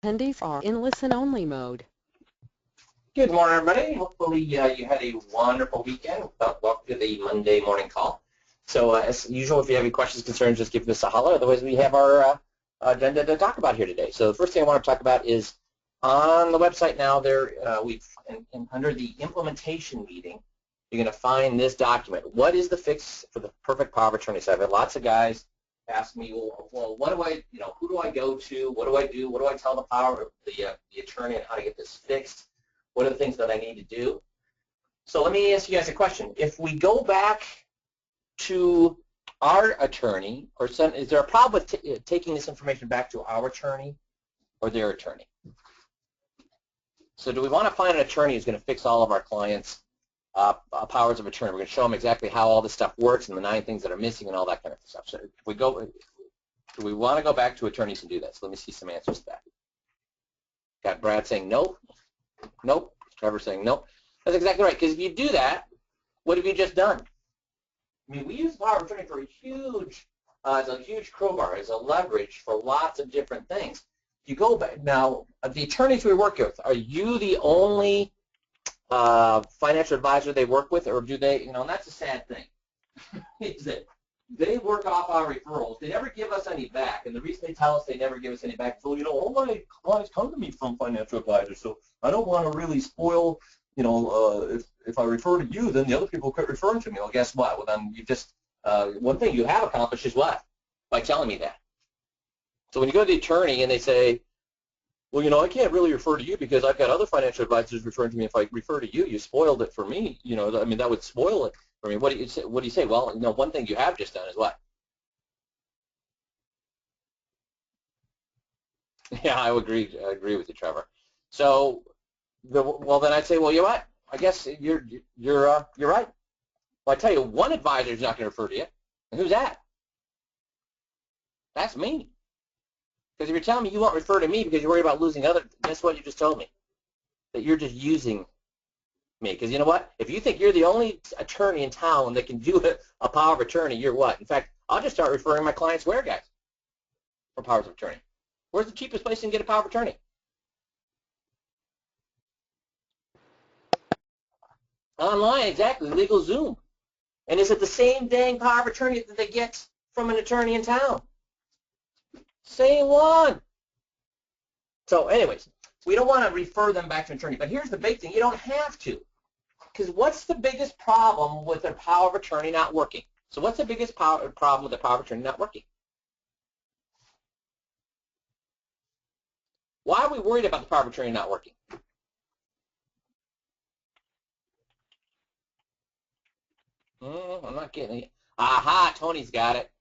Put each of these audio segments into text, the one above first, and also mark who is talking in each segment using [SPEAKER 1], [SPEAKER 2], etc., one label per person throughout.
[SPEAKER 1] Attendees are in listen-only mode.
[SPEAKER 2] Good morning, everybody. Hopefully you had a wonderful weekend. Welcome to the Monday morning call. So as usual, if you have any questions, concerns, just give us a holler. Otherwise, we have our agenda to talk about here today. So the first thing I want to talk about is on the website now. Under the implementation meeting, you're going to find this document. What is the fix for the perfect power of attorney? So I've had lots of guys ask me, well, what do I, who do I go to? What do I do? What do I tell the attorney on how to get this fixed? What are the things that I need to do? So let me ask you guys a question. If we go back to our attorney, is there a problem with taking this information back to our attorney or their attorney? So do we want to find an attorney who's going to fix all of our clients' powers of attorney? We're going to show them exactly how all this stuff works and the 9 things that are missing and all that kind of stuff. So do we want to go back to attorneys and do this? Let me see some answers to that. Got Brad saying no. Nope. Trevor saying nope. That's exactly right. Because if you do that, what have you just done? I mean, we use power of attorney for as a huge crowbar, as a leverage for lots of different things. You go back now. The attorneys we work with, are you the only financial advisor they work with, or do they? And that's a sad thing. Is that they work off our referrals. They never give us any back, and the reason they tell us they never give us any back is, well, all my clients come to me from financial advisors, so I don't want to really spoil, if I refer to you, then the other people quit referring to me. Well, guess what? Well, then you just, one thing you have accomplished is what? By telling me that. So when you go to the attorney and they say, well, I can't really refer to you because I've got other financial advisors referring to me. If I refer to you, you spoiled it for me. That would spoil it. I mean, what do you say? Well, one thing you have just done is what? Yeah, I agree with you, Trevor. So, then I'd say, well, you know what? I guess you're right. Well, I tell you, one advisor is not going to refer to you. And who's that? That's me. Because if you're telling me you won't refer to me because you're worried about losing other, guess what you just told me? That you're just using me. Because you know what? If you think you're the only attorney in town that can do a power of attorney, you're what? In fact, I'll just start referring my clients where, guys? For powers of attorney. Where's the cheapest place you can get a power of attorney? Online, exactly. LegalZoom. And is it the same dang power of attorney that they get from an attorney in town? Same one. So anyways, we don't want to refer them back to an attorney. But here's the big thing. You don't have to. Because what's the biggest problem with a power of attorney not working? So what's the biggest problem with a power of attorney not working? Why are we worried about the power of attorney not working? I'm not getting it. Aha, Tony's got it.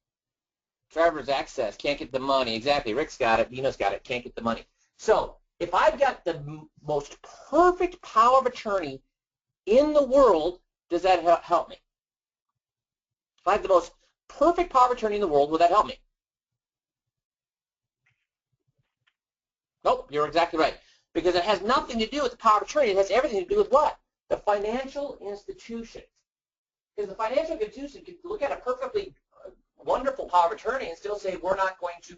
[SPEAKER 2] Trevor's access, can't get the money. Exactly, Rick's got it, Dino's got it, can't get the money. So if I've got the most perfect power of attorney in the world, does that help me? If I have the most perfect power of attorney in the world, will that help me? Nope, you're exactly right. Because it has nothing to do with the power of attorney. It has everything to do with what? The financial institution. Because the financial institution can look at a perfectly wonderful power of attorney and still say, we're not going to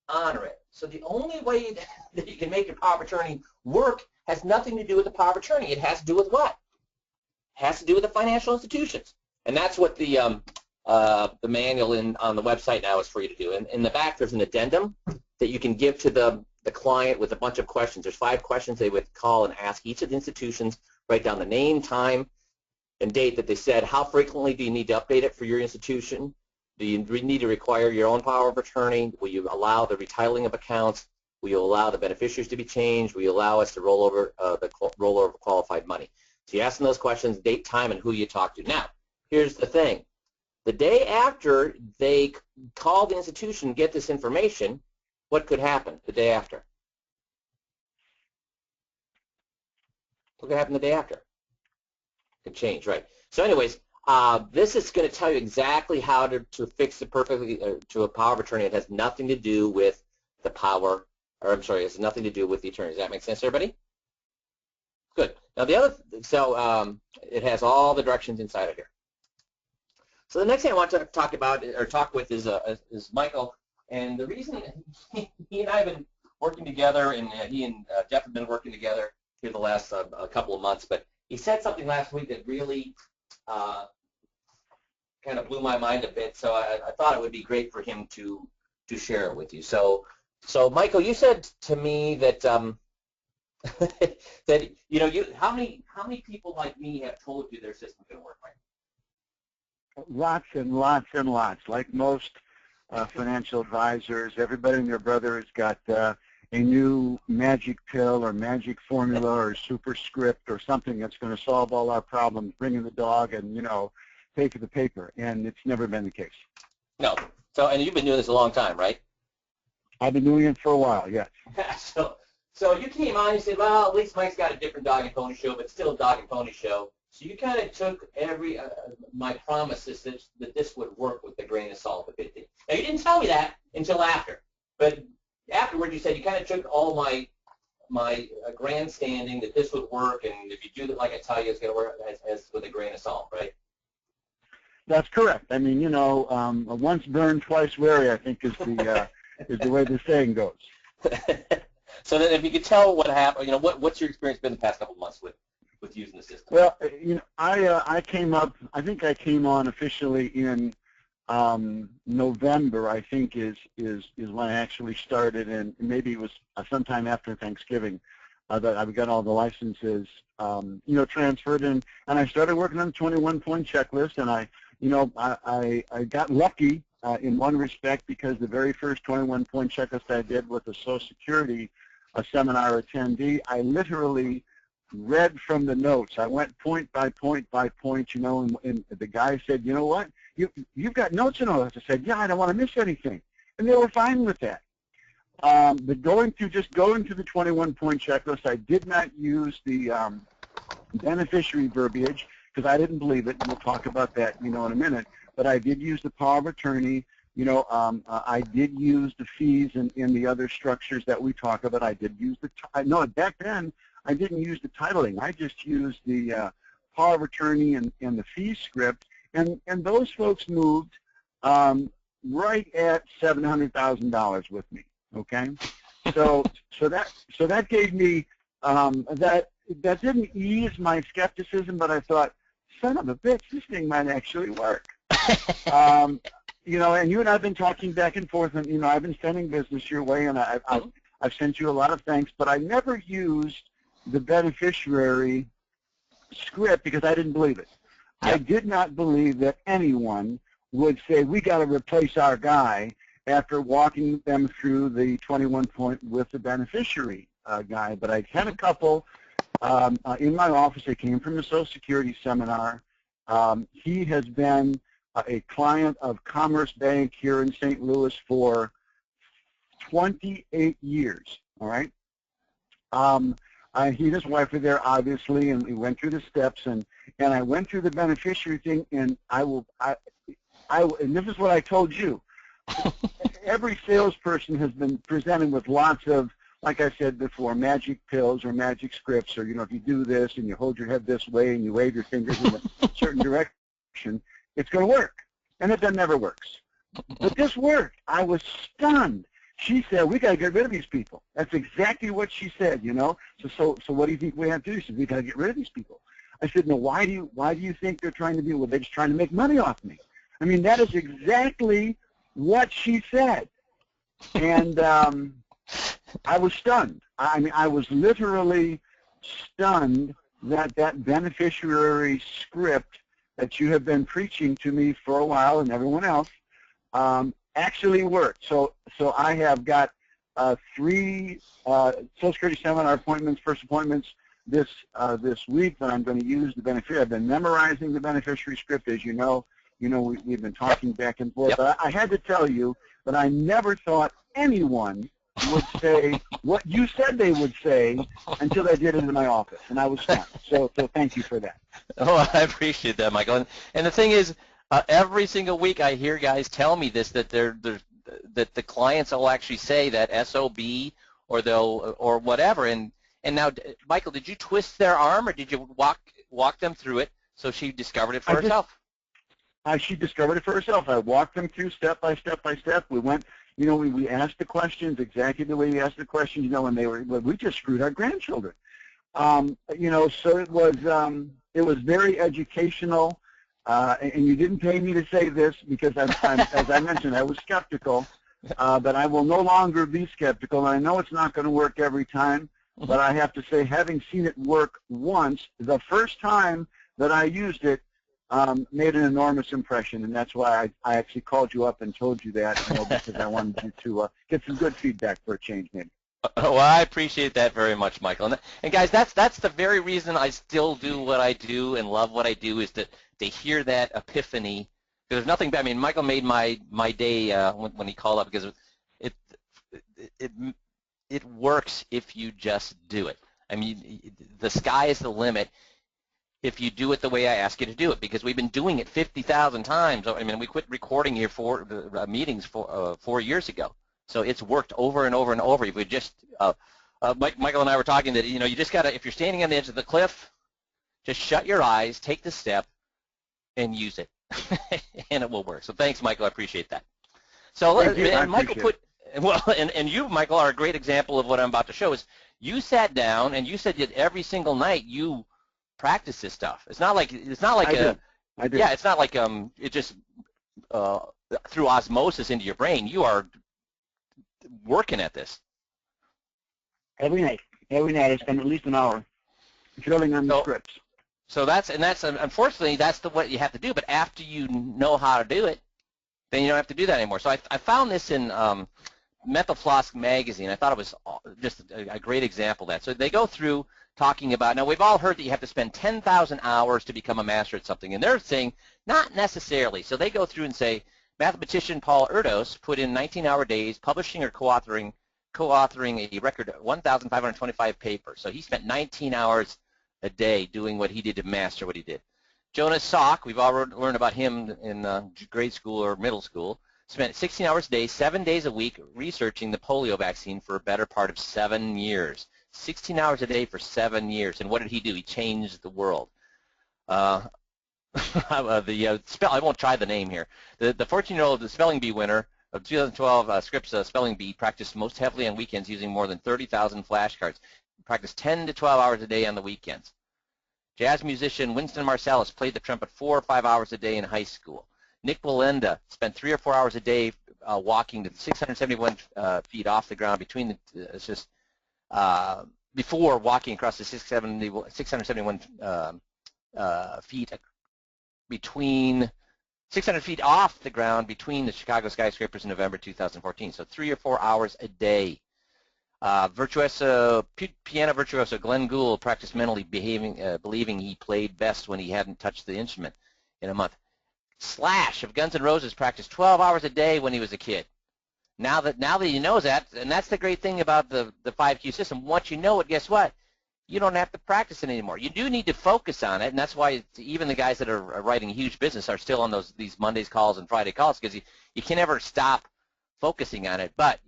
[SPEAKER 2] honor it. So the only way that you can make your power of attorney work has nothing to do with the power of attorney. It has to do with what? It has to do with the financial institutions. And that's what the manual on the website now is for you to do. And in the back, there's an addendum that you can give to the client with a bunch of questions. There's 5 questions they would call and ask each of the institutions, write down the name, time, and date that they said. How frequently do you need to update it for your institution? Do you need to require your own power of attorney? Will you allow the retitling of accounts? Will you allow the beneficiaries to be changed? Will you allow us to roll over qualified money? So you ask them those questions, date, time, and who you talk to. Now, here's the thing. The day after they call the institution and get this information, what could happen the day after? What could happen the day after? It could change, right? So anyways, this is going to tell you exactly how to fix it perfectly to a power of attorney. It has nothing to do with the power, or I'm sorry, it has nothing to do with the attorney. Does that make sense, everybody? Good. Now the other, it has all the directions inside of here. So the next thing I want to talk about or talk with is Michael, and the reason he and I have been working together, and he and Jeff have been working together here the last a couple of months. But he said something last week that really kind of blew my mind a bit. So I thought it would be great for him to share it with you. So Michael, you said to me that that how many people like me have told you their system's going to work right?
[SPEAKER 3] Lots and lots and lots. Like most financial advisors, everybody and their brother has got a new magic pill or magic formula or superscript or something that's going to solve all our problems, bring in the dog and, pay for the paper. And it's never been the case.
[SPEAKER 2] No. So, and you've been doing this a long time, right?
[SPEAKER 3] I've been doing it for a while, yes.
[SPEAKER 2] So you came on and you said, well, at least Mike's got a different dog and pony show, but still a dog and pony show. So you kind of took my promises that this would work with a grain of salt a bit. Now, you didn't tell me that until after, but afterward you said you kind of took all my grandstanding that this would work, and if you do it like I tell you, it's going to work as with a grain of salt, right?
[SPEAKER 3] That's correct. I mean, once burned, twice wary, I think is the way the saying goes.
[SPEAKER 2] So then if you could tell what happened, what's your experience been the past couple of months with using the system?
[SPEAKER 3] Well, I came on officially in November, I think is when I actually started, and maybe it was sometime after Thanksgiving that I got all the licenses, transferred in, and I started working on the 21-point checklist, and I got lucky in one respect, because the very first 21-point checklist I did with a Social Security seminar attendee, I literally read from the notes. I went point by point by point, and the guy said, you know what, you've got notes and all this. I said, yeah, I don't want to miss anything. And they were fine with that. But going through the 21-point checklist, I did not use the beneficiary verbiage because I didn't believe it, and we'll talk about that, in a minute. But I did use the power of attorney. I did use the fees in the other structures that we talk about. I did use back then, I didn't use the titling. I just used the power of attorney and the fee script, and those folks moved right at $700,000 with me. Okay, so that gave me that didn't ease my skepticism, but I thought, son of a bitch, this thing might actually work. And you and I have been talking back and forth, and I've been sending business your way, and I've sent you a lot of thanks, but I never used the beneficiary script because I didn't believe it. Yep. I did not believe that anyone would say, we got to replace our guy after walking them through the 21-point with the beneficiary guy. But I had a couple in my office that came from the Social Security seminar. He has been a client of Commerce Bank here in St. Louis for 28 years, all right? He and his wife were there, obviously, and we went through the steps, and I went through the beneficiary thing, and and this is what I told you. Every salesperson has been presented with lots of, like I said before, magic pills or magic scripts, or, if you do this and you hold your head this way and you wave your fingers in a certain direction, it's going to work. And it never works. But this worked. I was stunned. She said, we got to get rid of these people. That's exactly what she said, So what do you think we have to do? She said, we got to get rid of these people. I said, no, why do you think they're trying to do? Well, they're just trying to make money off me. I mean, that is exactly what she said. And I was stunned. I mean, I was literally stunned that beneficiary script that you have been preaching to me for a while, and everyone else, actually worked. So I have got 3 Social Security seminar appointments, first appointments this week that I'm going to use the beneficiary. I've been memorizing the beneficiary script, as you know. We've been talking back and forth. Yep. But I had to tell you that I never thought anyone would say what you said they would say until I did it in my office, and I was stunned. So thank you for that.
[SPEAKER 2] Oh, I appreciate that, Michael. And the thing is, every single week I hear guys tell me this, that that the clients will actually say that SOB or whatever. And now, Michael, did you twist their arm, or did you walk them through it so she discovered it for herself?
[SPEAKER 3] She discovered it for herself. I walked them through step by step by step. We went, You know, we asked the questions exactly the way we asked the questions, you know, and we just screwed our grandchildren. You know, so it was very educational, and you didn't pay me to say this because as I mentioned, I was skeptical, but I will no longer be skeptical. And I know it's not going to work every time, but I have to say, having seen it work once, the first time that I used it, made an enormous impression, and that's why I actually called you up and told you that, you know, because I wanted you to get some good feedback for a change, maybe.
[SPEAKER 2] Well, I appreciate that very much, Michael. And guys, that's the very reason I still do what I do and love what I do, is to hear that epiphany. There's nothing bad. I mean, Michael made my day when he called up, because it works if you just do it. I mean, the sky is the limit if you do it the way I ask you to do it, because we've been doing it 50,000 times. I mean, we quit recording here for meetings 4 years ago. So it's worked over and over and over. If we just, Michael and I were talking that, you know, you just got to, if you're standing on the edge of the cliff, just shut your eyes, take the step, and use it, and it will work. So thanks, Michael. I appreciate that. So, and Michael put, well, and you, Michael, are a great example of what I'm about to show. Is you sat down and you said that every single night you practice this stuff. It's not like
[SPEAKER 3] I did.
[SPEAKER 2] Yeah, it's not like it just through osmosis into your brain. You are working at this
[SPEAKER 3] every night. I spend at least an hour drilling on the scripts.
[SPEAKER 2] So that's unfortunately that's what you have to do. But after you know how to do it, then you don't have to do that anymore. So I found this in Mental Floss magazine. I thought it was just a great example of that. So they go through talking about, now we've all heard that you have to spend 10,000 hours to become a master at something, and they're saying not necessarily. So they go through and say, mathematician Paul Erdos put in 19-hour days publishing or co-authoring a record 1,525 papers. So he spent 19 hours a day doing what he did to master what he did. Jonas Salk, we've all learned about him in grade school or middle school, spent 16 hours a day, 7 days a week researching the polio vaccine for a better part of 7 years. 16 hours a day for 7 years. And what did he do? He changed the world. I won't try the name here. The 14-year-old spelling bee winner of 2012 Scripps spelling bee practiced most heavily on weekends using more than 30,000 flashcards. Practiced 10 to 12 hours a day on the weekends. Jazz musician Winston Marsalis played the trumpet 4 or 5 hours a day in high school. Nick Walenda spent 3 or 4 hours a day walking to 671 feet off the ground between before walking across the 671 feet between 600 feet off the ground between the Chicago skyscrapers in November 2014. So 3 or 4 hours a day. Piano virtuoso Glenn Gould practiced mentally believing he played best when he hadn't touched the instrument in a month. Slash of Guns N' Roses practiced 12 hours a day when he was a kid. Now that he knows that, and that's the great thing about the 5Q system, once you know it, guess what? You don't have to practice it anymore. You do need to focus on it, and that's why even the guys that are writing a huge business are still on these Mondays calls and Friday calls, because you can never stop focusing on it. But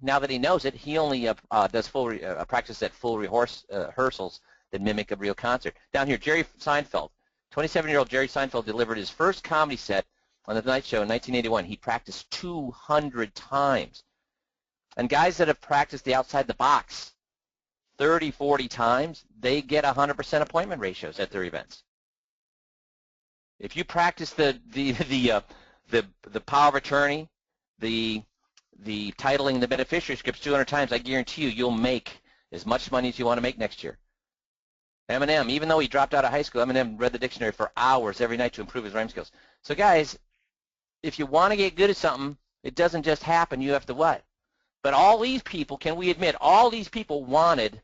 [SPEAKER 2] now that he knows it, he only does full practice at full rehearsals that mimic a real concert. Down here, Jerry Seinfeld. 27-year-old Jerry Seinfeld delivered his first comedy set on The Tonight Show in 1981. He practiced 200 times. And guys that have practiced the outside the box 30, 40 times, they get 100% appointment ratios at their events. If you practice the power of attorney, the titling, the beneficiary scripts 200 times, I guarantee you'll make as much money as you want to make next year. Eminem, even though he dropped out of high school, Eminem read the dictionary for hours every night to improve his rhyme skills. So guys, if you want to get good at something, it doesn't just happen. You have to what? But all these people, can we admit, all these people wanted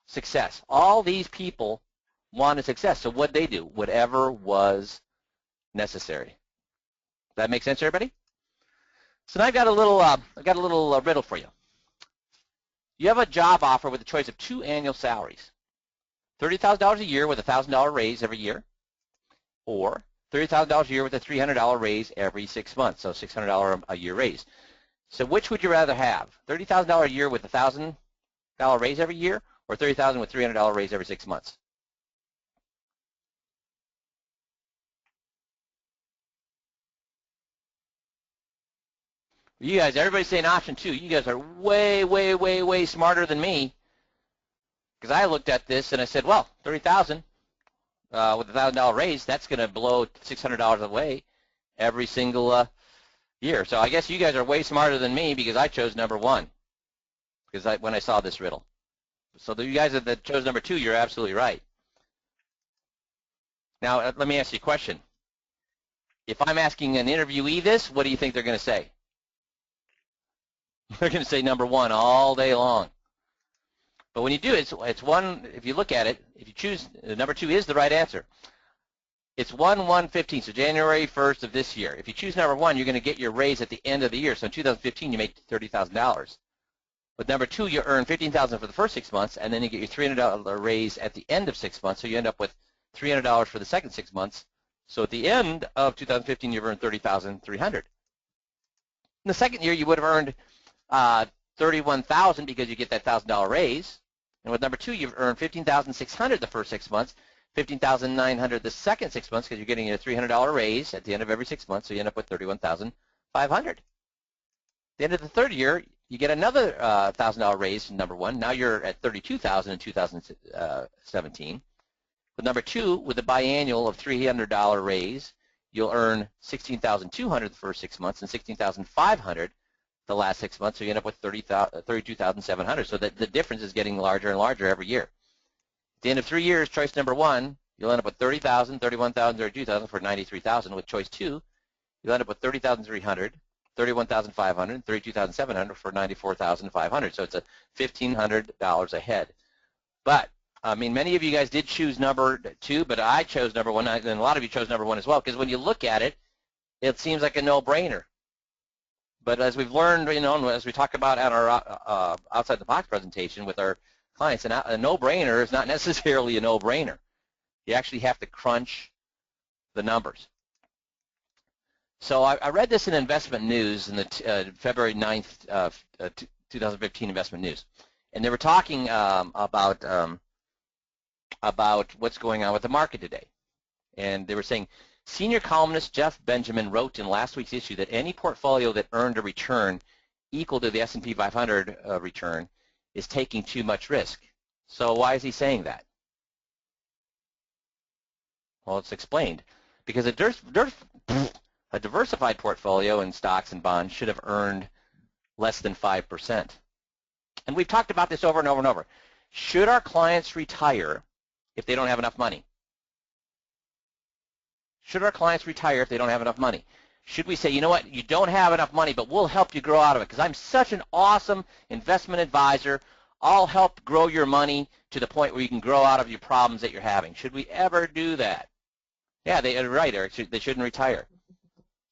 [SPEAKER 2] success. All these people wanted success. So what'd they do? Whatever was necessary. Does that make sense, everybody? So now I've got a little riddle for you. You have a job offer with a choice of 2 annual salaries. $30,000 a year with a $1,000 raise every year, or $30,000 a year with a $300 raise every 6 months, so $600 a year raise. So which would you rather have? $30,000 a year with a $1,000 raise every year, or $30,000 with $300 raise every 6 months? You guys, everybody's saying option 2. You guys are way, way, way, way smarter than me. Because I looked at this and I said, well, $30,000 with a $1,000 raise, that's going to blow $600 away every single year. So I guess you guys are way smarter than me because I chose number 1 because when I saw this riddle. So you guys that chose number 2, you're absolutely right. Now, let me ask you a question. If I'm asking an interviewee this, what do you think they're going to say? They're going to say number 1 all day long. But when you do it, it's 1, if you look at it, if you choose, number 2 is the right answer. It's 1/1/15, so January 1st of this year. If you choose number 1, you're going to get your raise at the end of the year. So in 2015, you make $30,000. With number 2, you earn $15,000 for the first 6 months, and then you get your $300 raise at the end of 6 months, so you end up with $300 for the second 6 months. So at the end of 2015, you've earned $30,300. In the second year, you would have earned $31,000 because you get that $1,000 raise. And with number 2, you've earned $15,600 the first 6 months, $15,900 the second 6 months because you're getting a $300 raise at the end of every 6 months, so you end up with $31,500. At the end of the third year, you get another $1,000 raise from number 1. Now you're at $32,000 in 2017. With number 2, with a biannual of $300 raise, you'll earn $16,200 the first 6 months and $16,500 the last 6 months, so you end up with $32,700. So the difference is getting larger and larger every year. At the end of 3 years, choice number 1, you'll end up with $30,000, $31,000, $32,000 for $93,000. With choice 2, you'll end up with $30,300, $31,500, $32,700 for $94,500. So it's a $1,500 ahead. But I mean, many of you guys did choose number 2, but I chose number 1, and a lot of you chose number 1 as well, because when you look at it, it seems like a no-brainer. But as we've learned, you know, as we talk about at our outside the box presentation with our clients, a no-brainer is not necessarily a no-brainer. You actually have to crunch the numbers. So I read this in Investment News in the February 9th, 2015 Investment News, and they were talking about what's going on with the market today. And they were saying, senior columnist Jeff Benjamin wrote in last week's issue that any portfolio that earned a return equal to the S&P 500 return is taking too much risk. So why is he saying that? Well, it's explained. Because a diversified portfolio in stocks and bonds should have earned less than 5%. And we've talked about this over and over and over. Should our clients retire if they don't have enough money? Should our clients retire if they don't have enough money? Should we say, you know what, you don't have enough money, but we'll help you grow out of it because I'm such an awesome investment advisor. I'll help grow your money to the point where you can grow out of your problems that you're having. Should we ever do that? Yeah, they're right, Eric. They shouldn't retire.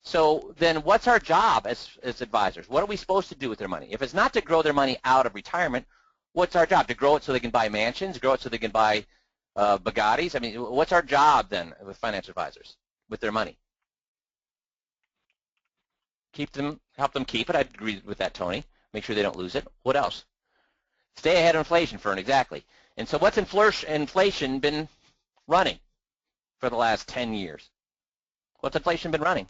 [SPEAKER 2] So then what's our job as advisors? What are we supposed to do with their money? If it's not to grow their money out of retirement, what's our job? To grow it so they can buy mansions, grow it so they can buy Bugattis? I mean, what's our job then with financial advisors with their money? Help them keep it. I agree with that, Tony. Make sure they don't lose it. What else? Stay ahead of inflation, Fern, exactly. And so what's inflation been running for the last 10 years? What's inflation been running?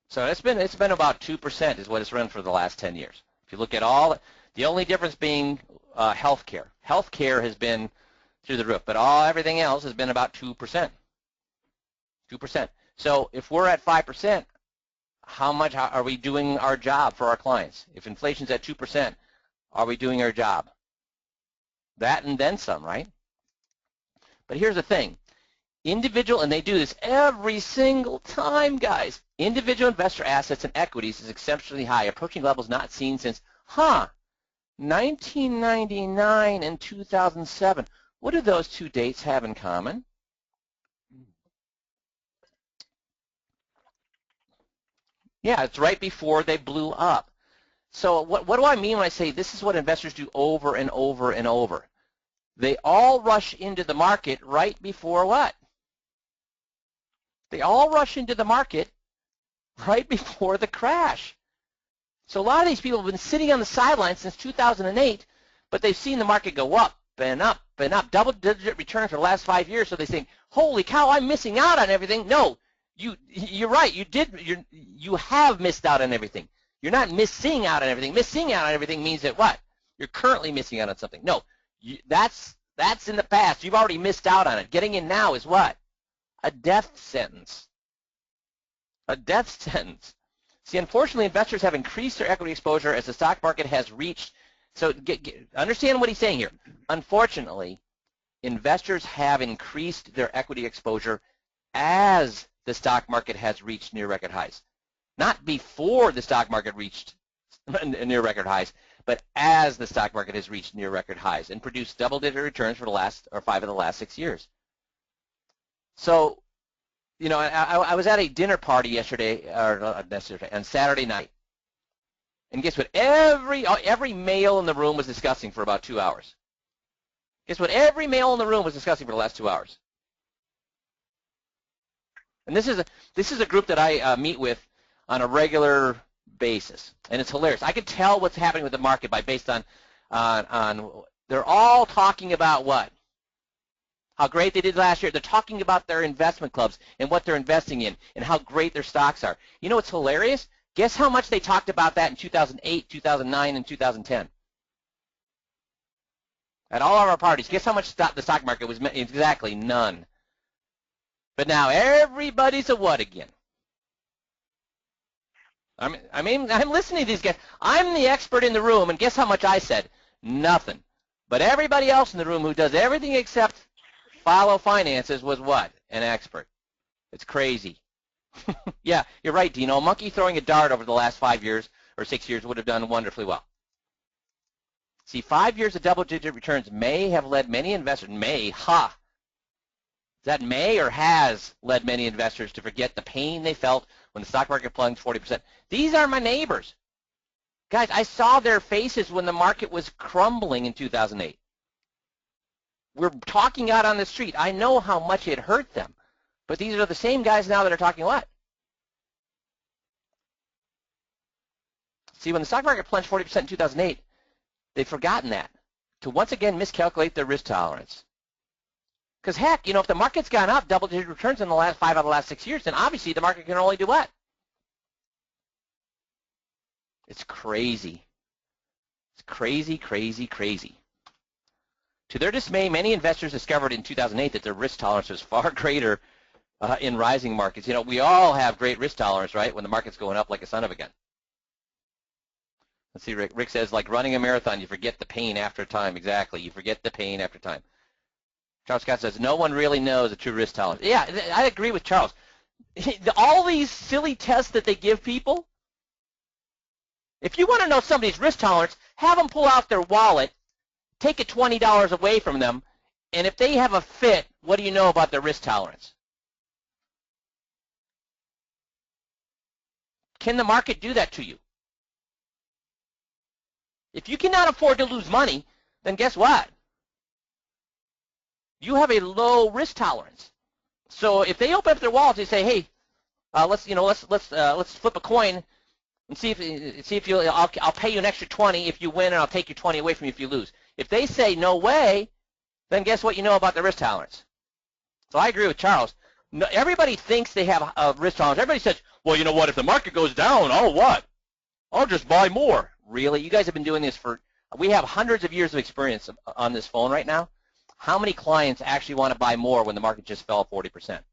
[SPEAKER 2] So it's been about 2% is what it's run for the last 10 years. If you look at all, the only difference being healthcare. Healthcare has been through the roof, but everything else has been about 2%. 2%. So if we're at 5%, how much are we doing our job for our clients? If inflation's at 2%, are we doing our job? That and then some, right? But here's the thing. Individual, and they do this every single time, guys, individual investor assets and equities is exceptionally high, approaching levels not seen since, 1999 and 2007. What do those two dates have in common? Yeah, it's right before they blew up. So what do I mean when I say this is what investors do over and over and over? They all rush into the market right before what? They all rush into the market right before the crash. So a lot of these people have been sitting on the sidelines since 2008, but they've seen the market go up and up and up, double-digit returns for the last 5 years, so they think, holy cow, I'm missing out on everything. No, you're right. You have missed out on everything. You're not missing out on everything. Missing out on everything means that what? You're currently missing out on something. No, that's in the past. You've already missed out on it. Getting in now is what? A death sentence. A death sentence. See, unfortunately, investors have increased their equity exposure as the stock market has reached. So understand what he's saying here. Unfortunately, investors have increased their equity exposure as the stock market has reached near record highs. Not before the stock market reached near record highs, but as the stock market has reached near record highs and produced double-digit returns for the last, or 5 of the last 6 years. So, you know, I was at a dinner party yesterday, or not yesterday, on Saturday night. And guess what? Every male in the room was discussing for about 2 hours. Guess what? Every male in the room was discussing for the last 2 hours. And this is a group that I meet with on a regular basis, and it's hilarious. I can tell what's happening with the market based on they're all talking about what? How great they did last year. They're talking about their investment clubs and what they're investing in and how great their stocks are. You know what's hilarious? Guess how much they talked about that in 2008, 2009, and 2010? At all of our parties, guess how much the stock market was? Exactly none. But now everybody's a what again? I mean, I'm listening to these guys. I'm the expert in the room, and guess how much I said? Nothing. But everybody else in the room who does everything except follow finances was what? An expert. It's crazy. Yeah, you're right, Dino. A monkey throwing a dart over the last 5 years or 6 years would have done wonderfully well. See, 5 years of double-digit returns may have led many investors, is that may or has led many investors to forget the pain they felt when the stock market plunged 40%. These are my neighbors. Guys, I saw their faces when the market was crumbling in 2008. We're talking out on the street. I know how much it hurt them. But these are the same guys now that are talking what? See, when the stock market plunged 40% in 2008, they've forgotten that to once again miscalculate their risk tolerance. Because heck, you know, if the market's gone up double-digit returns in the last 5 out of the last 6 years, then obviously the market can only do what? It's crazy. It's crazy, crazy, crazy. To their dismay, many investors discovered in 2008 that their risk tolerance was far greater in rising markets. You know, we all have great risk tolerance, right, when the market's going up like a son of a gun. Let's see, Rick says, like running a marathon, you forget the pain after time. Exactly, you forget the pain after time. Charles Scott says, no one really knows a true risk tolerance. Yeah, I agree with Charles. All these silly tests that they give people, if you want to know somebody's risk tolerance, have them pull out their wallet, take it $20 away from them, and if they have a fit, what do you know about their risk tolerance? Can the market do that to you? If you cannot afford to lose money, then guess what? You have a low risk tolerance. So if they open up their wallets, they say, "Hey, let's flip a coin and see if you I'll pay you an extra 20 if you win, and I'll take you 20 away from you if you lose." If they say no way, then guess what you know about their risk tolerance? So I agree with Charles. No, everybody thinks they have a risk tolerance. Everybody says, "Well, you know what? If the market goes down, I'll just buy more." Really? You guys have been doing this we have hundreds of years of experience on this phone right now. How many clients actually want to buy more when the market just fell 40%?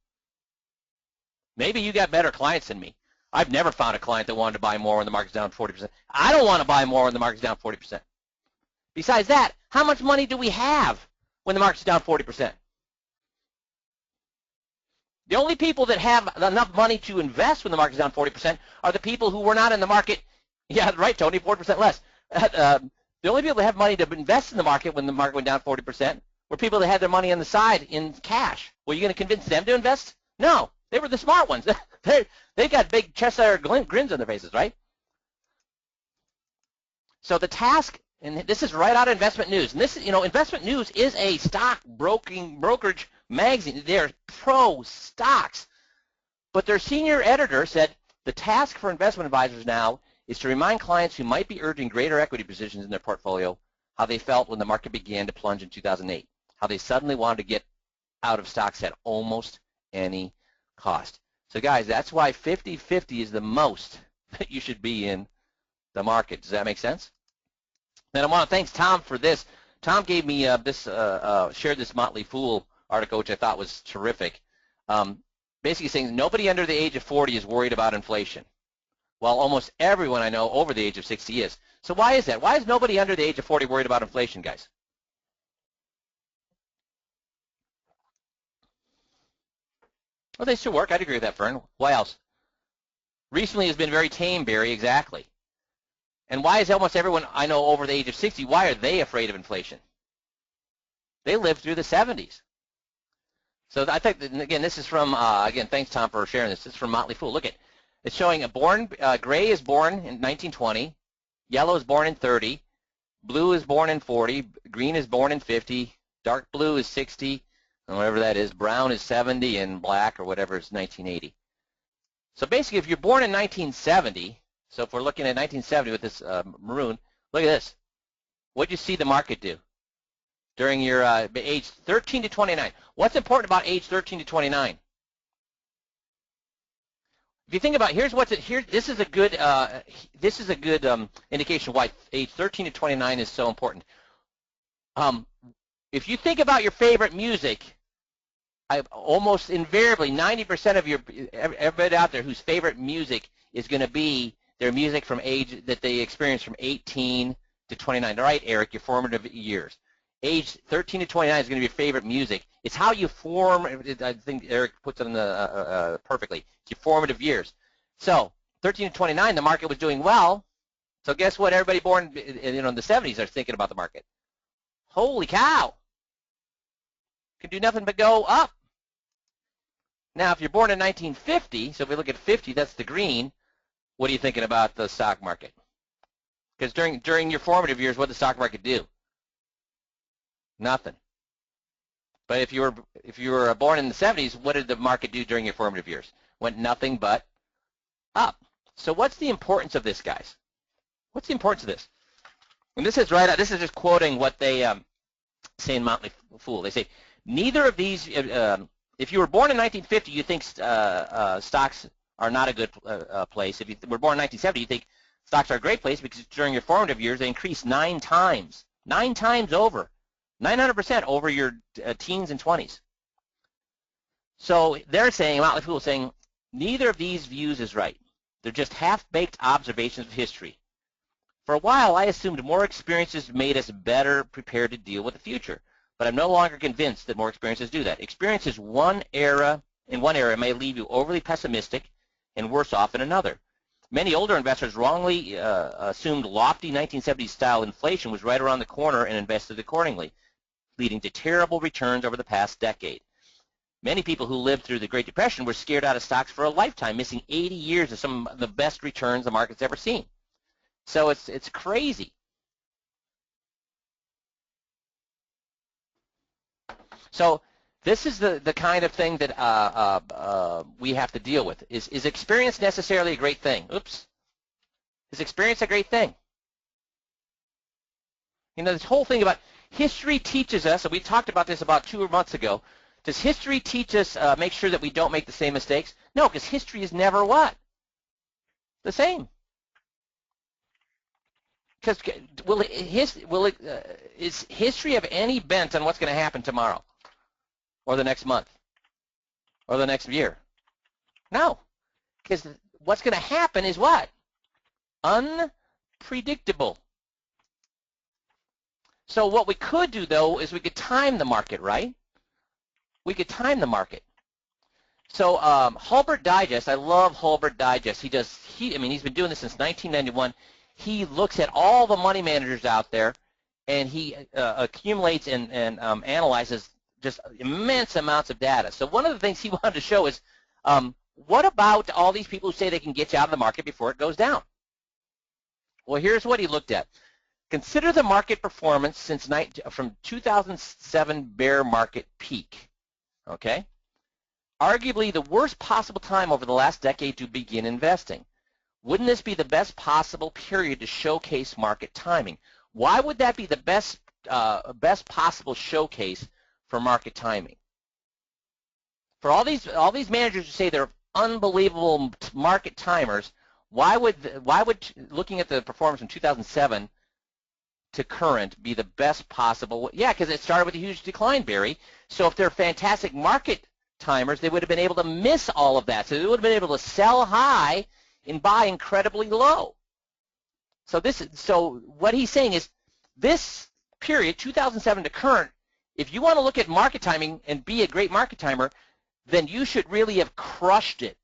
[SPEAKER 2] Maybe you got better clients than me. I've never found a client that wanted to buy more when the market's down 40%. I don't want to buy more when the market's down 40%. Besides that, how much money do we have when the market's down 40%? The only people that have enough money to invest when the market's down 40% are the people who were not in the market. Yeah, right, Tony, 40% less. The only people that have money to invest in the market when the market went down 40% were people that had their money on the side in cash. Were you going to convince them to invest? No, they were the smart ones. They got big chest-iron grins on their faces, right? So the task, and this is right out of Investment News, and this, Investment News is a stock brokerage magazine. They're pro stocks, but their senior editor said the task for investment advisors now is to remind clients who might be urging greater equity positions in their portfolio how they felt when the market began to plunge in 2008, how they suddenly wanted to get out of stocks at almost any cost. So guys, that's why 50-50 is the most that you should be in the market. Does that make sense? Then I want to thank Tom for this. Tom gave me shared this Motley Fool article, which I thought was terrific. Basically saying nobody under the age of 40 is worried about inflation, while almost everyone I know over the age of 60 is. So why is that? Why is nobody under the age of 40 worried about inflation, guys? Well, they still work. I'd agree with that, Fern. Why else? Recently has been very tame, Barry, exactly. And why is almost everyone I know over the age of 60, why are they afraid of inflation? They lived through the 70s. So I think, that, again, this is from, again, thanks, Tom, for sharing this. This is from Motley Fool. Look at, it's showing gray is born in 1920, yellow is born in 30, blue is born in 40, green is born in 50, dark blue is 60, and whatever that is, brown is 70, and black or whatever is 1980. So basically, if you're born in 1970, so if we're looking at 1970 with this maroon, look at this. What did you see the market do during your age 13 to 29? What's important about age 13 to 29? If you think about it, this is a good indication why age 13 to 29 is so important. If you think about your favorite music, almost invariably 90% of everybody out there whose favorite music is going to be their music from age that they experience from 18 to 29. All right, Eric, your formative years. Age 13 to 29 is going to be your favorite music. It's how you form. I think Eric puts it in the perfectly. It's your formative years. So 13 to 29, the market was doing well. So guess what? Everybody born in the 70s are thinking about the market. Holy cow! Can do nothing but go up. Now, if you're born in 1950, so if we look at 50, that's the green. What are you thinking about the stock market? Because during your formative years, what did the stock market do? Nothing. But if you were born in the 70s, what did the market do during your formative years? Went nothing but up. So what's the importance of this, guys? What's the importance of this? And this is this is just quoting what they say in Motley Fool. They say, neither of these, if you were born in 1950, you think stocks are not a good place. If you were born in 1970, you think stocks are a great place because during your formative years, they increased 9 times. 9 times over. 900% over your teens and 20s. So they're saying, Motley Fool is saying, neither of these views is right. They're just half-baked observations of history. For a while, I assumed more experiences made us better prepared to deal with the future, but I'm no longer convinced that more experiences do that. Experiences in one era may leave you overly pessimistic and worse off in another. Many older investors wrongly assumed lofty 1970s-style inflation was right around the corner and invested accordingly, leading to terrible returns over the past decade. Many people who lived through the Great Depression were scared out of stocks for a lifetime, missing 80 years of some of the best returns the market's ever seen. So it's crazy. So this is the kind of thing that we have to deal with. Is experience necessarily a great thing? Oops. Is experience a great thing? You know, this whole thing about history teaches us, and we talked about this about 2 months ago, does history teach us, make sure that we don't make the same mistakes? No, because history is never what? The same. Because is history of any bent on what's going to happen tomorrow or the next month or the next year? No, because what's going to happen is what? Unpredictable. So what we could do, though, is we could time the market, right? We could time the market. So Hulbert Digest, I love Hulbert Digest. I mean, he's been doing this since 1991. He looks at all the money managers out there, and he accumulates and analyzes just immense amounts of data. So one of the things he wanted to show is, what about all these people who say they can get you out of the market before it goes down? Well, here's what he looked at. Consider the market performance from 2007 bear market peak. Okay? Arguably the worst possible time over the last decade to begin investing. Wouldn't this be the best possible period to showcase market timing? Why would that be the best possible showcase for market timing? For all these managers who say they're unbelievable market timers, why would looking at the performance from 2007 to current be the best possible? Yeah, because it started with a huge decline, Barry. So if they're fantastic market timers, they would have been able to miss all of that. So they would have been able to sell high and buy incredibly low. So what he's saying is this period, 2007 to current, if you want to look at market timing and be a great market timer, then you should really have crushed it.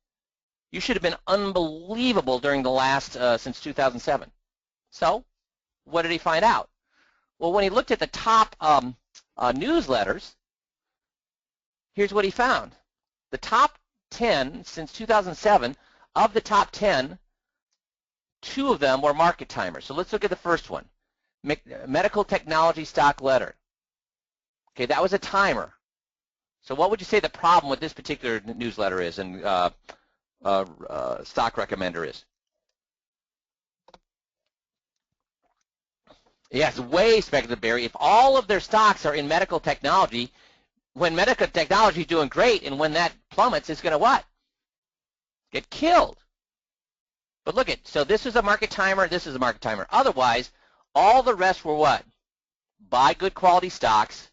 [SPEAKER 2] You should have been unbelievable during the last, since 2007. So what did he find out? Well, when he looked at the top newsletters, here's what he found. The top 10 since 2007, of the top 10, 2 of them were market timers. So let's look at the first one, medical technology stock letter. Okay, that was a timer. So what would you say the problem with this particular newsletter is and stock recommender is? Yeah, it's way speculative, Barry. If all of their stocks are in medical technology, when medical technology is doing great and when that plummets, it's going to what? Get killed. But look at, so this is a market timer, this is a market timer. Otherwise, all the rest were what? Buy good quality stocks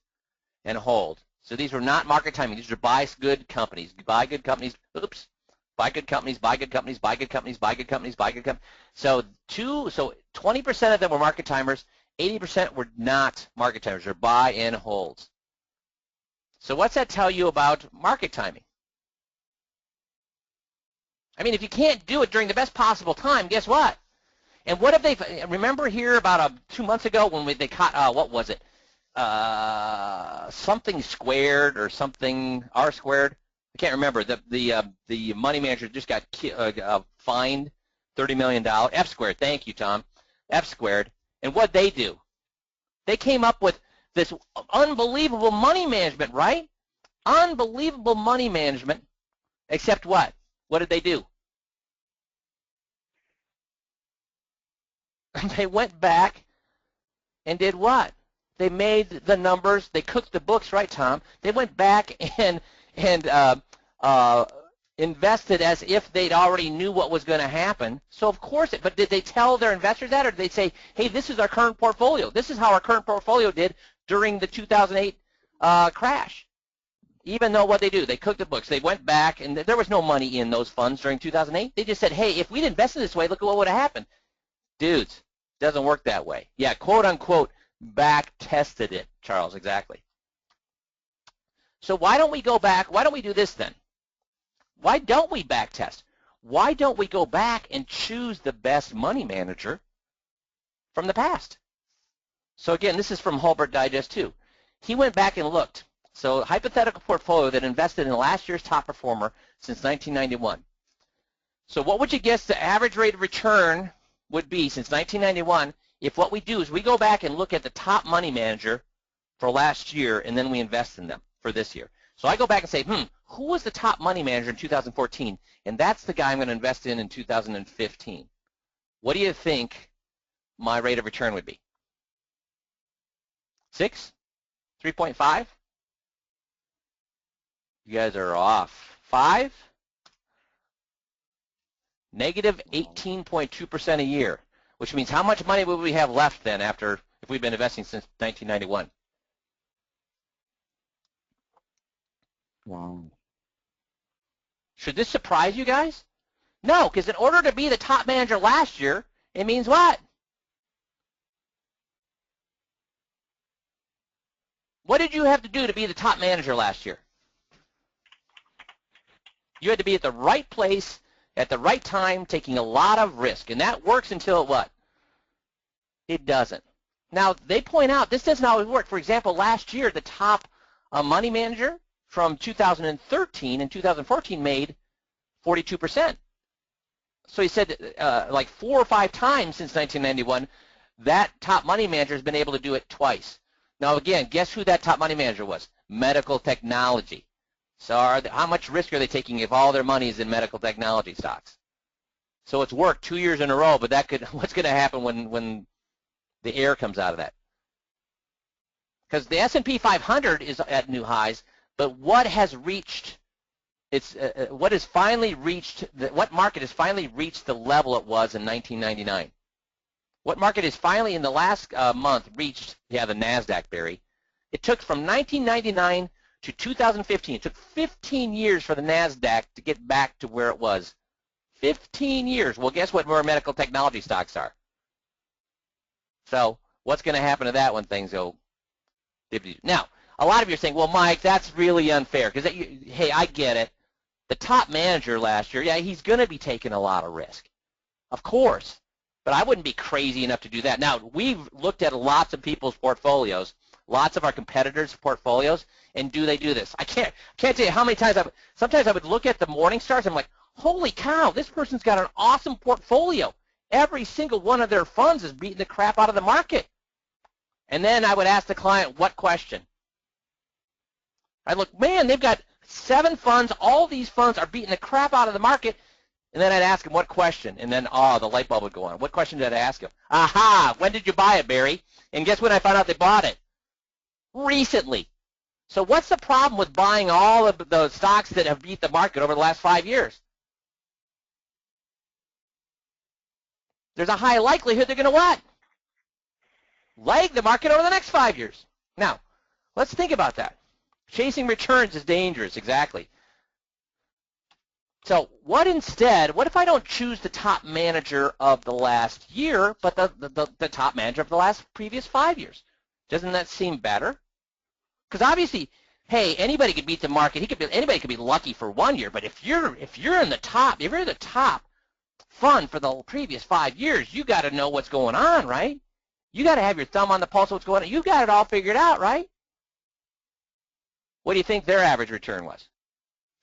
[SPEAKER 2] and hold. So these were not market timing. These are buy good companies. Buy good companies. Oops. Buy good companies, buy good companies, buy good companies, buy good companies, buy good companies. So 20% of them were market timers. 80% were not market timers. They're buy and holds. So what's that tell you about market timing? I mean, if you can't do it during the best possible time, guess what? And what if they, remember here about 2 months ago when they caught, what was it? Something squared or something R squared. I can't remember. The money manager just got fined $30 million. F squared. Thank you, Tom. F squared. And what'd they do? They came up with this unbelievable money management, right? Unbelievable money management. Except what? What did they do? They went back and did what? They made the numbers. They cooked the books, right, Tom? They went back and invested as if they'd already knew what was going to happen. So of course, but did they tell their investors that, or did they say, "Hey, this is our current portfolio. This is how our current portfolio did during the 2008 crash"? Even though what they do, they cooked the books. They went back, and there was no money in those funds during 2008. They just said, "Hey, if we'd invested this way, look at what would have happened." Dudes, doesn't work that way. Yeah, quote unquote, back tested it, Charles, exactly. So why don't we go back? Why don't we do this then? Why don't we back test? Why don't we go back and choose the best money manager from the past? So again, this is from Holbert Digest 2. He went back and looked. So hypothetical portfolio that invested in last year's top performer since 1991. So what would you guess the average rate of return would be since 1991 if what we do is we go back and look at the top money manager for last year and then we invest in them for this year? So I go back and say, who was the top money manager in 2014? And that's the guy I'm going to invest in 2015. What do you think my rate of return would be? 6? 3.5? You guys are off. 5? Negative 18.2% a year, which means how much money would we have left then after if we've been investing since 1991?
[SPEAKER 3] Wow.
[SPEAKER 2] Should this surprise you guys? No, because in order to be the top manager last year, it means what? What did you have to do to be the top manager last year? You had to be at the right place at the right time, taking a lot of risk, and that works until what? It doesn't. Now, they point out this doesn't always work. For example, last year, the top money manager from 2013 and 2014 made 42%. So he said like 4 or 5 times since 1991, that top money manager has been able to do it twice. Now, again, guess who that top money manager was? Medical technology. So how much risk are they taking if all their money is in medical technology stocks? So it's worked 2 years in a row, but that could, what's going to happen when The air comes out of that. Because the S&P 500 is at new highs, but what has reached what market has finally reached the level it was in 1999? What market has finally in the last month reached, the NASDAQ, Barry? It took from 1999 to 2015. It took 15 years for the NASDAQ to get back to where it was. 15 years. Well, guess what more medical technology stocks are? So what's going to happen to that when things go? Now, a lot of you are saying, well, Mike, that's really unfair. Because, hey, I get it. The top manager last year, yeah, he's going to be taking a lot of risk. Of course. But I wouldn't be crazy enough to do that. Now, we've looked at lots of people's portfolios, lots of our competitors' portfolios, and do they do this? I can't tell you how many times sometimes I would look at the Morningstars, I'm like, holy cow, this person's got an awesome portfolio. Every single one of their funds is beating the crap out of the market. And then I would ask the client, what question? I'd look, man, they've got 7 funds. All these funds are beating the crap out of the market. And then I'd ask him, what question? And then, the light bulb would go on. What question did I ask him? Aha, when did you buy it, Barry? And guess when I found out they bought it? Recently. So what's the problem with buying all of those stocks that have beat the market over the last 5 years? There's a high likelihood they're going to what? Lag the market over the next 5 years. Now, let's think about that. Chasing returns is dangerous, exactly. So what if I don't choose the top manager of the last year, but the top manager of the previous 5 years? Doesn't that seem better? Because obviously, hey, anybody could beat the market. Anybody could be lucky for 1 year, but if you're in the top, if you're the top fund for the previous 5 years, you got to know what's going on, right? You got to have your thumb on the pulse of what's going on. You got it all figured out, right? What do you think their average return was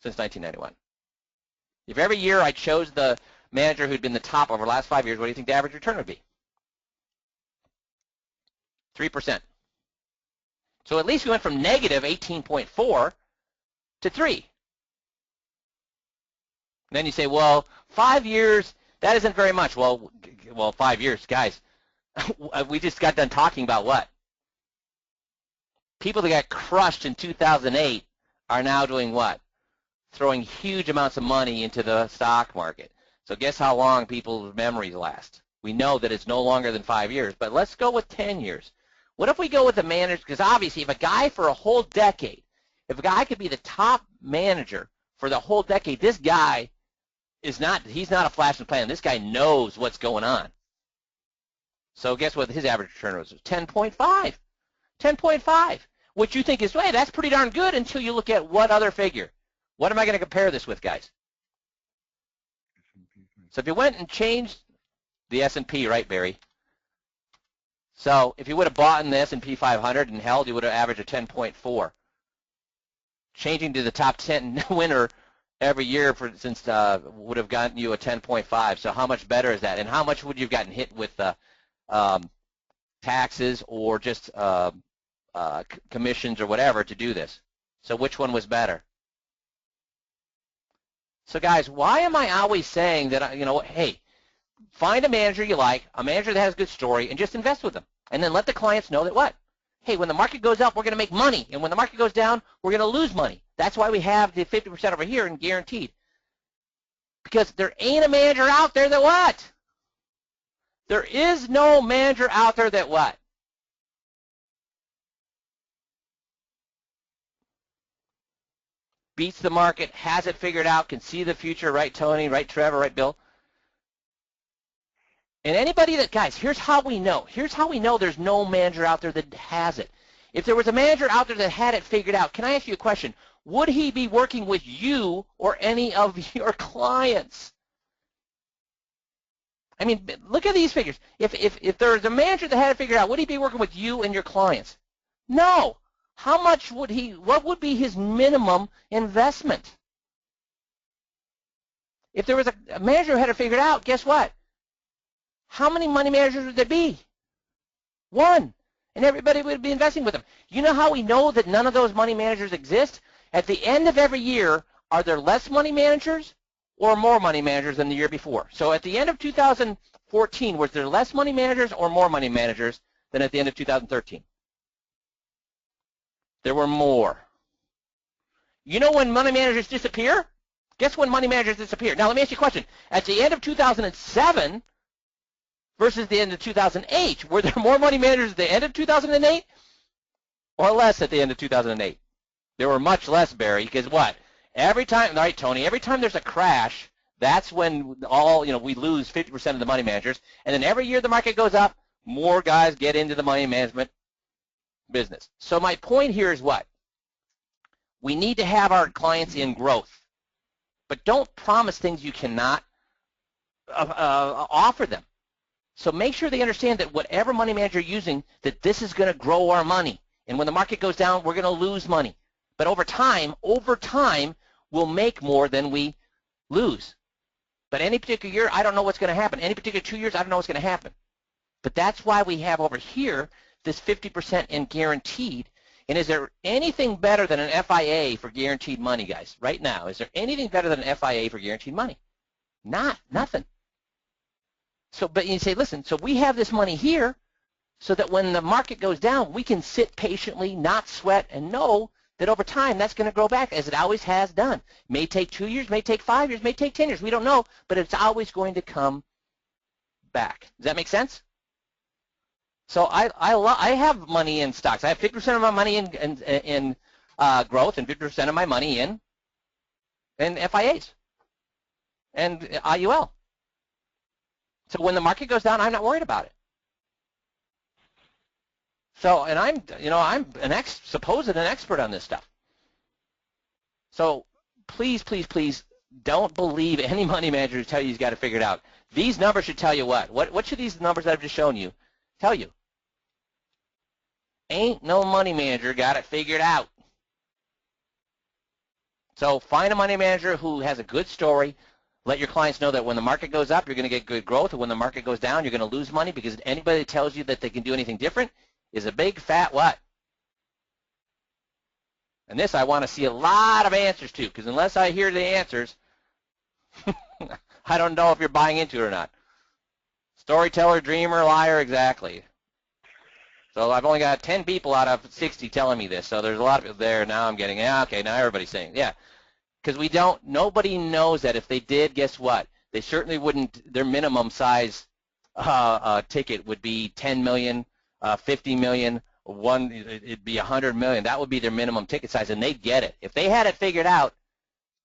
[SPEAKER 2] since 1991? If every year I chose the manager who'd been the top over the last 5 years, what do you think the average return would be? 3%. So at least we went from negative 18.4 to 3. Then you say, well, 5 years, that isn't very much. Well, 5 years, guys, we just got done talking about what? People that got crushed in 2008 are now doing what? Throwing huge amounts of money into the stock market. So guess how long people's memories last? We know that it's no longer than 5 years, but let's go with 10 years. What if we go with the manager? Because obviously if a guy for a whole decade, if a guy could be the top manager for the whole decade, this guy he's not a flash in the pan. This guy knows what's going on. So guess what his average return was? 10.5. 10.5. Which you think is, hey, that's pretty darn good until you look at what other figure. What am I going to compare this with, guys? So if you went and changed the S&P, right, Barry? So if you would have bought in the S&P 500 and held, you would have averaged a 10.4. Changing to the top 10 winner every year would have gotten you a 10.5. So how much better is that? And how much would you have gotten hit with taxes or just commissions or whatever to do this? So which one was better? So guys, why am I always saying that, hey, find a manager you like, a manager that has a good story, and just invest with them. And then let the clients know that what? Hey, when the market goes up, we're going to make money. And when the market goes down, we're going to lose money. That's why we have the 50% over here and guaranteed. Because there ain't a manager out there that what? There is no manager out there that what? Beats the market, has it figured out, can see the future, right, Tony, right, Trevor, right, Bill? And anybody that, guys, here's how we know. Here's how we know there's no manager out there that has it. If there was a manager out there that had it figured out, can I ask you a question? Would he be working with you or any of your clients? I mean, look at these figures. If there was a manager that had it figured out, would he be working with you and your clients? No. How much would what would be his minimum investment? If there was a manager who had it figured out, guess what? How many money managers would there be? One. And everybody would be investing with them. You know how we know that none of those money managers exist? At the end of every year, are there less money managers or more money managers than the year before? So at the end of 2014, 2014, was there less money managers or more money managers than at the end of 2013? There were more. You know when money managers disappear? Guess when money managers disappear? Now, let me ask you a question. At the end of 2007 versus the end of 2008, were there more money managers at the end of 2008 or less at the end of 2008? There were much less, Barry, because what? Every time, right, Tony, every time there's a crash, that's when we lose 50% of the money managers. And then every year the market goes up, more guys get into the money management business. So my point here is what? We need to have our clients in growth. But don't promise things you cannot offer them. So make sure they understand that whatever money manager you're using, that this is going to grow our money. And when the market goes down, we're going to lose money. But over time, we'll make more than we lose. But any particular year, I don't know what's going to happen. Any particular 2 years, I don't know what's going to happen. But that's why we have over here this 50% in guaranteed. And is there anything better than an FIA for guaranteed money, guys, right now? Is there anything better than an FIA for guaranteed money? Nothing. So, but you say, listen, so we have this money here so that when the market goes down, we can sit patiently, not sweat, and know that over time that's going to grow back as it always has done. May take 2 years, may take 5 years, may take 10 years. We don't know, but it's always going to come back. Does that make sense? So I have money in stocks. I have 50% of my money in growth and 50% of my money in FIAs and IUL. So when the market goes down, I'm not worried about it. So, and I'm supposed an expert on this stuff. So please, please, please don't believe any money manager who tell you he's got to figure it out. These numbers should tell you what? What should these numbers that I've just shown you tell you? Ain't no money manager got it figured out. So find a money manager who has a good story. Let your clients know that when the market goes up, you're going to get good growth, and when the market goes down, you're going to lose money, because anybody that tells you that they can do anything different is a big fat what? And this I want to see a lot of answers to, because unless I hear the answers, I don't know if you're buying into it or not. Storyteller, dreamer, liar, exactly. So I've only got 10 people out of 60 telling me this, so there's a lot of it there. Now I'm getting, yeah, okay, now everybody's saying, yeah. Because nobody knows that. If they did, guess what? They certainly wouldn't, their minimum size ticket would be 10 million, 50 million, it'd be 100 million. That would be their minimum ticket size, and they'd get it. If they had it figured out,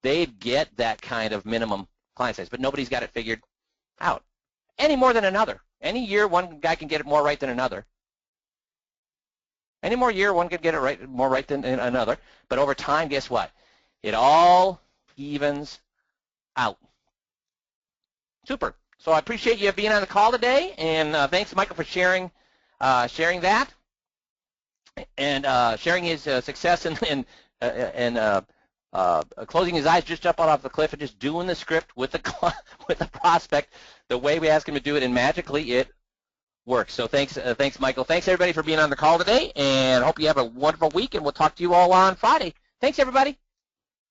[SPEAKER 2] they'd get that kind of minimum client size, but nobody's got it figured out any more than another. Any year, one guy can get it more right than another. Any more year, one could get it more right than another. But over time, guess what? It all evens out. Super. So I appreciate you being on the call today, and thanks, Michael, for sharing that and sharing his success in closing his eyes, just jumping off the cliff, and just doing the script with the prospect the way we ask him to do it, and magically it works. So thanks, Michael. Thanks, everybody, for being on the call today, and hope you have a wonderful week, and we'll talk to you all on Friday. Thanks, everybody.